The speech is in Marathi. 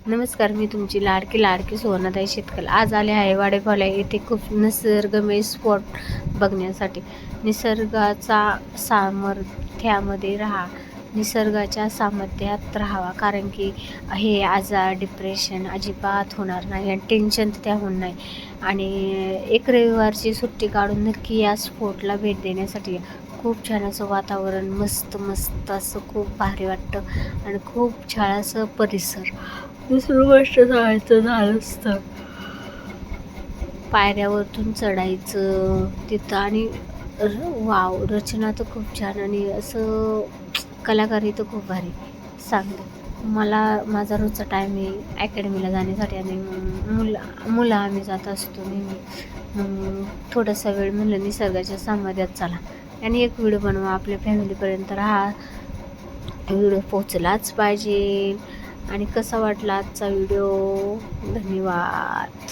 नमस्कार, मी तुमची लाडकी सुवर्णाताई शेतकरी. आज आले आहे वाडेफावला येथे खूप निसर्गमय स्पॉट बघण्यासाठी. निसर्गाचा सामर्थ्यामध्ये राहा, निसर्गाच्या सामर्थ्यात राहावा, कारण की हे आजार डिप्रेशन अजिबात होणार नाही आणि टेन्शन त्या होणार नाही. आणि एक रविवारची सुट्टी काढून नक्की या स्पॉटला भेट देण्यासाठी खूप छान असं वातावरण, मस्त असं खूप भारी वाटतं आणि खूप छान असं परिसर. दुसरं गोष्ट सांगायचं झालंच तर पायऱ्यावरतून चढायचं तिथं आणि वाव, रचना तर खूप छान आणि असं कलाकारी तर खूप भारी. सांगते मला, माझा रोजचा टाईम आहे अकॅडमीला जाण्यासाठी आणि मुलं आम्ही जात असतो नेहमी. मग थोडासा वेळ म्हणलं निसर्गाच्या सामाध्यात चला आणि एक व्हिडिओ बनवा, आपल्या फॅमिलीपर्यंत हा व्हिडिओ पोचलाच पाहिजे. आणि कसा वाटला आजचा व्हिडिओ? धन्यवाद.